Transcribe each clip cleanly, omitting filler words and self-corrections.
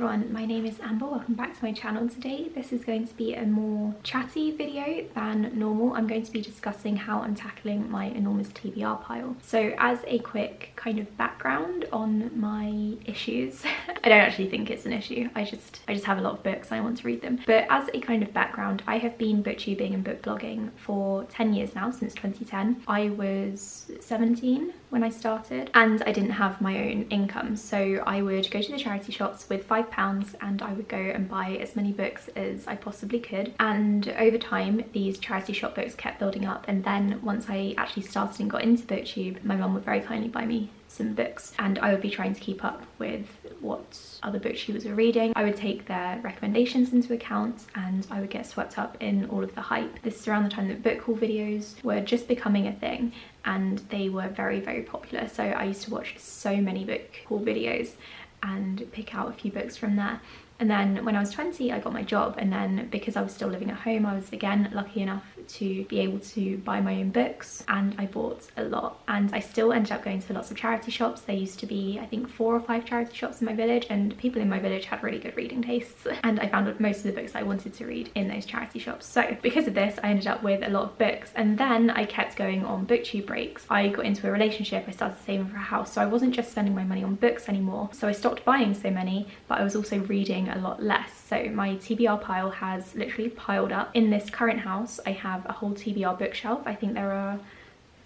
everyone, my name is Amber. Welcome back to my channel. Today this is going to be a more chatty video than normal. I'm going to be discussing how I'm tackling my enormous TBR pile. So as a quick kind of background on my issues, I don't actually think it's an issue. I just have a lot of books and I want to read them. But as a kind of background, I have been booktubing and book blogging for 10 years now, since 2010. I was 17 when I started and I didn't have my own income, so I would go to the charity shops with £5 and I would go and buy as many books as I possibly could. And over time these charity shop books kept building up, and then once I actually started and got into booktube, my mum would very kindly buy me some books and I would be trying to keep up with what other booktubers were reading. I would take their recommendations into account and I would get swept up in all of the hype. This is around the time that book haul videos were just becoming a thing and they were very, very popular. So I used to watch so many book haul videos and pick out a few books from there. And then when I was 20, I got my job, and then because I was still living at home, I was again lucky enough to be able to buy my own books, and I bought a lot. And I still ended up going to lots of charity shops. There used to be, I think, 4 or 5 charity shops in my village, and people in my village had really good reading tastes. And I found most of the books I wanted to read in those charity shops. So because of this, I ended up with a lot of books. And then I kept going on booktube breaks. I got into a relationship, I started saving for a house, so I wasn't just spending my money on books anymore. So I stopped buying so many, but I was also reading a lot less. So my TBR pile has literally piled up. In this current house, I have a whole TBR bookshelf. I think there are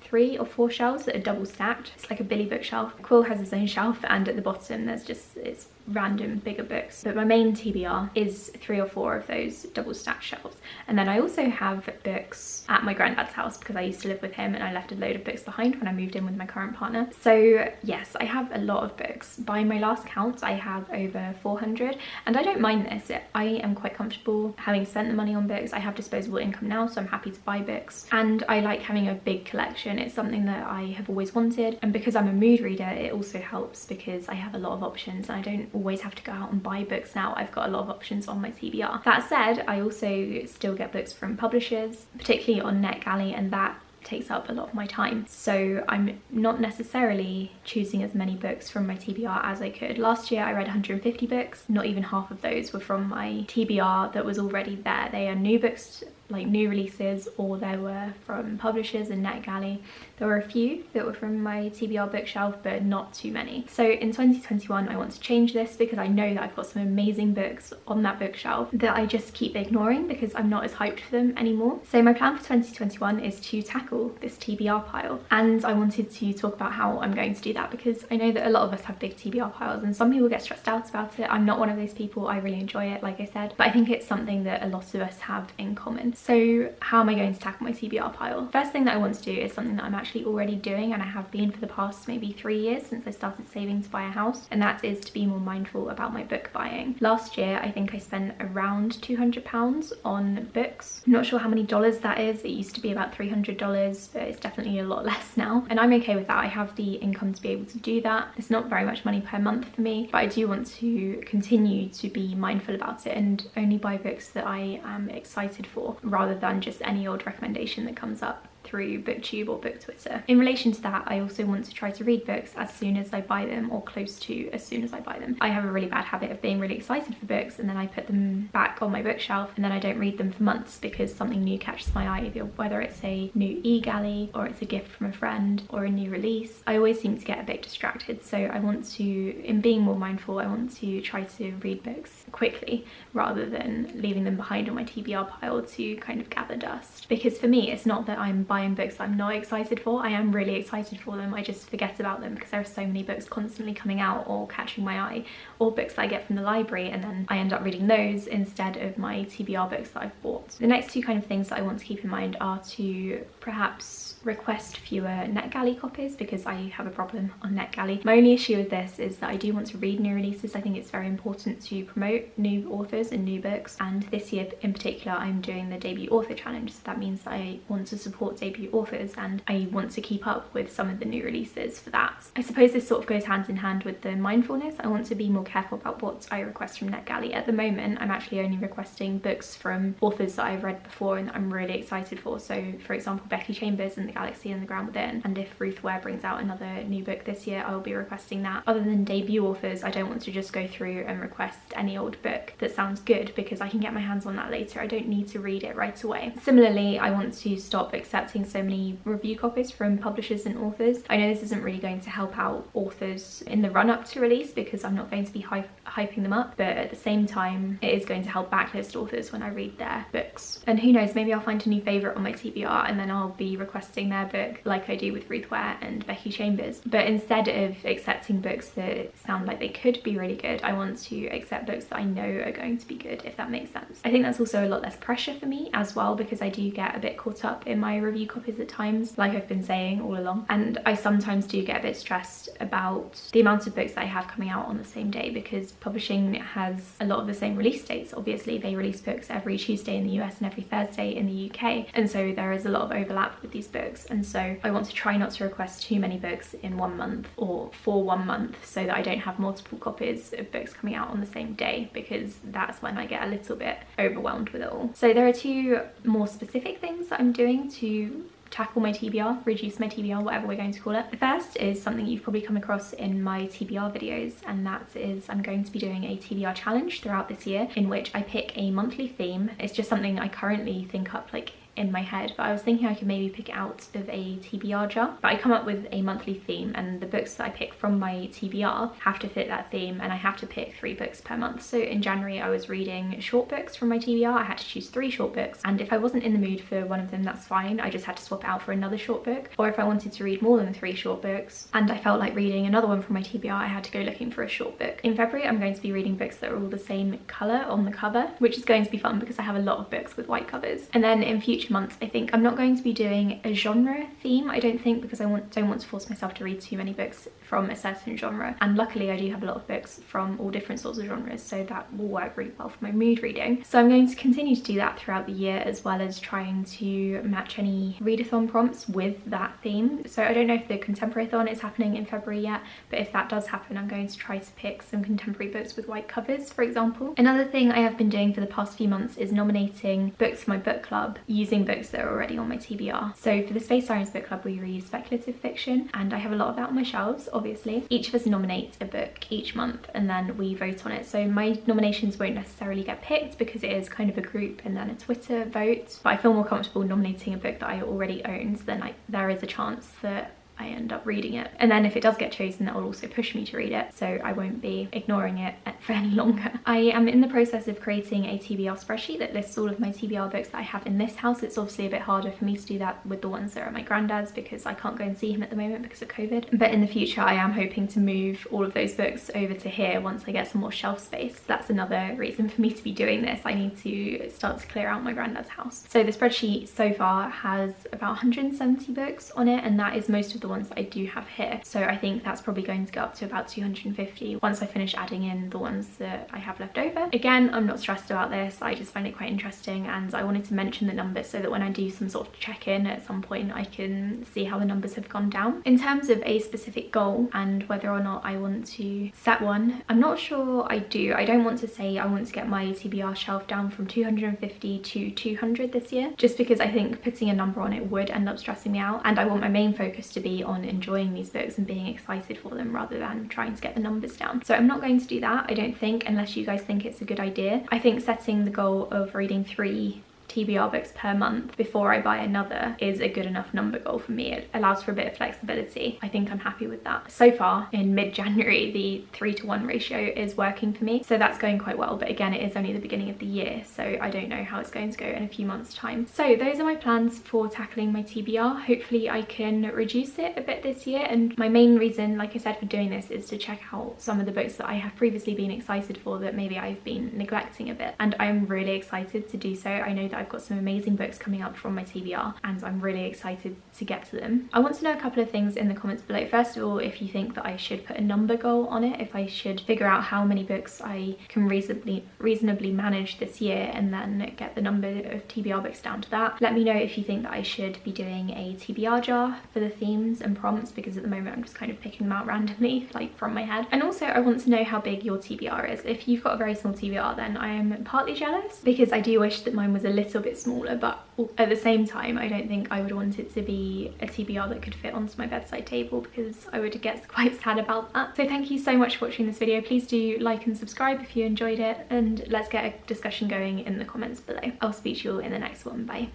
3 or 4 shelves that are double stacked. It's like a Billy bookshelf. Quill has his own shelf, and at the bottom there's just, it's random bigger books. But my main TBR is 3 or 4 of those double stacked shelves. And then I also have books at my granddad's house because I used to live with him and I left a load of books behind when I moved in with my current partner. So yes, I have a lot of books. By my last count, I have over 400, and I don't mind this. I am quite comfortable having spent the money on books. I have disposable income now, so I'm happy to buy books, and I like having a big collection. It's something that I have always wanted, and because I'm a mood reader, it also helps because I have a lot of options and I don't always have to go out and buy books now. I've got a lot of options on my TBR. That said, I also still get books from publishers, particularly on Netgalley, and that takes up a lot of my time. So I'm not necessarily choosing as many books from my TBR as I could. Last year I read 150 books. Not even half of those were from my TBR that was already there. They are new books, like new releases, or they were from publishers and Netgalley. There were a few that were from my TBR bookshelf, but not too many. So in 2021 I want to change this because I know that I've got some amazing books on that bookshelf that I just keep ignoring because I'm not as hyped for them anymore. So my plan for 2021 is to tackle this TBR pile, and I wanted to talk about how I'm going to do that because I know that a lot of us have big TBR piles and some people get stressed out about it. I'm not one of those people. I really enjoy it, like I said, but I think it's something that a lot of us have in common. So how am I going to tackle my TBR pile? First thing that I want to do is something that I'm actually already doing, and I have been for the past maybe 3 years since I started saving to buy a house, and that is to be more mindful about my book buying. Last year I think I spent around £200 on books. I'm not sure how many dollars that is. It used to be about $300, but it's definitely a lot less now, and I'm okay with that. I have the income to be able to do that. It's not very much money per month for me, but I do want to continue to be mindful about it and only buy books that I am excited for, rather than just any old recommendation that comes up through booktube or book Twitter. In relation to that, I also want to try to read books as soon as I buy them, or close to as soon as I buy them. I have a really bad habit of being really excited for books and then I put them back on my bookshelf and then I don't read them for months because something new catches my eye, whether it's a new e-galley or it's a gift from a friend or a new release. I always seem to get a bit distracted, so I want to, in being more mindful, I want to try to read books quickly rather than leaving them behind on my TBR pile to kind of gather dust. Because for me, it's not that I'm buying books that I'm not excited for. I am really excited for them. I just forget about them because there are so many books constantly coming out or catching my eye, or books that I get from the library and then I end up reading those instead of my TBR books that I've bought. The next 2 kind of things that I want to keep in mind are to perhaps request fewer Netgalley copies because I have a problem on Netgalley. My only issue with this is that I do want to read new releases. I think it's very important to promote new authors and new books, and this year in particular I'm doing the debut author challenge, so that means that I want to support debut authors, and I want to keep up with some of the new releases for that. I suppose this sort of goes hand in hand with the mindfulness. I want to be more careful about what I request from Netgalley. At the moment, I'm actually only requesting books from authors that I've read before and that I'm really excited for. So for example, Becky Chambers and The Galaxy and the Ground Within, and if Ruth Ware brings out another new book this year, I'll be requesting that. Other than debut authors, I don't want to just go through and request any old book that sounds good, because I can get my hands on that later. I don't need to read it right away. Similarly, I want to stop accepting so many review copies from publishers and authors. I know this isn't really going to help out authors in the run-up to release, because I'm not going to be hyping them up, but at the same time it is going to help backlist authors when I read their books. And who knows, maybe I'll find a new favourite on my TBR and then I'll be requesting their book like I do with Ruth Ware and Becky Chambers. But instead of accepting books that sound like they could be really good, I want to accept books that I know are going to be good, if that makes sense. I think that's also a lot less pressure for me as well, because I do get a bit caught up in my review copies at times, like I've been saying all along, and I sometimes do get a bit stressed about the amount of books that I have coming out on the same day, because publishing has a lot of the same release dates. Obviously they release books every Tuesday in the US and every Thursday in the UK, and so there is a lot of overlap with these books, and so I want to try not to request too many books in 1 month or for 1 month, so that I don't have multiple copies of books coming out on the same day, because that's when I get a little bit overwhelmed with it all. So there are two more specific things that I'm doing to tackle my TBR, reduce my TBR, whatever we're going to call it. The first is something you've probably come across in my TBR videos, and that is I'm going to be doing a TBR challenge throughout this year in which I pick a monthly theme. It's just something I currently think up like in my head, but I was thinking I could maybe pick it out of a TBR jar. But I come up with a monthly theme, and the books that I pick from my TBR have to fit that theme, and I have to pick 3 books per month. So in January I was reading short books from my TBR. I had to choose 3 short books, and if I wasn't in the mood for one of them, that's fine. I just had to swap it out for another short book. Or if I wanted to read more than 3 short books and I felt like reading another one from my TBR, I had to go looking for a short book. In February I'm going to be reading books that are all the same colour on the cover, which is going to be fun because I have a lot of books with white covers. And then in future months, I think I'm not going to be doing a genre theme, I don't think, because I don't want to force myself to read too many books from a certain genre, and luckily I do have a lot of books from all different sorts of genres, so that will work really well for my mood reading. So I'm going to continue to do that throughout the year, as well as trying to match any readathon prompts with that theme. So I don't know if the contemporary-thon is happening in February yet, but if that does happen, I'm going to try to pick some contemporary books with white covers, for example. Another thing I have been doing for the past few months is nominating books for my book club using books that are already on my TBR. So for the Space Sirens book club we read speculative fiction, and I have a lot of that on my shelves, obviously. Each of us nominates a book each month and then we vote on it. So my nominations won't necessarily get picked because it is kind of a group and then a Twitter vote, but I feel more comfortable nominating a book that I already own, so then there is a chance that I end up reading it, and then if it does get chosen, that will also push me to read it, so I won't be ignoring it for any longer. I am in the process of creating a TBR spreadsheet that lists all of my TBR books that I have in this house. It's obviously a bit harder for me to do that with the ones that are at my granddad's because I can't go and see him at the moment because of COVID, but in the future I am hoping to move all of those books over to here once I get some more shelf space. That's another reason for me to be doing this. I need to start to clear out my granddad's house. So the spreadsheet so far has about 170 books on it, and that is most of the ones that I do have here. So I think that's probably going to go up to about 250 once I finish adding in the ones that I have left over. Again, I'm not stressed about this, I just find it quite interesting, and I wanted to mention the numbers so that when I do some sort of check-in at some point I can see how the numbers have gone down. In terms of a specific goal and whether or not I want to set one, I'm not sure I do. I don't want to say I want to get my TBR shelf down from 250 to 200 this year, just because I think putting a number on it would end up stressing me out, and I want my main focus to be on enjoying these books and being excited for them rather than trying to get the numbers down. So I'm not going to do that, I don't think, unless you guys think it's a good idea. I think setting the goal of reading 3 TBR books per month before I buy another is a good enough number goal for me. It allows for a bit of flexibility. I think I'm happy with that. So far in mid-January the 3:1 ratio is working for me, so that's going quite well, but again it is only the beginning of the year, so I don't know how it's going to go in a few months time. So those are my plans for tackling my TBR. Hopefully I can reduce it a bit this year, and my main reason, like I said, for doing this is to check out some of the books that I have previously been excited for that maybe I've been neglecting a bit, and I'm really excited to do so. I know that I've got some amazing books coming up from my TBR and I'm really excited to get to them. I want to know a couple of things in the comments below. First of all, if you think that I should put a number goal on it, if I should figure out how many books I can reasonably manage this year and then get the number of TBR books down to that. Let me know if you think that I should be doing a TBR jar for the themes and prompts, because at the moment I'm just kind of picking them out randomly, like from my head. And also I want to know how big your TBR is. If you've got a very small TBR, then I am partly jealous, because I do wish that mine was a little bit smaller, but at the same time I don't think I would want it to be a TBR that could fit onto my bedside table, because I would get quite sad about that. So thank you so much for watching this video. Please do like and subscribe if you enjoyed it, and let's get a discussion going in the comments below. I'll speak to you all in the next one. Bye.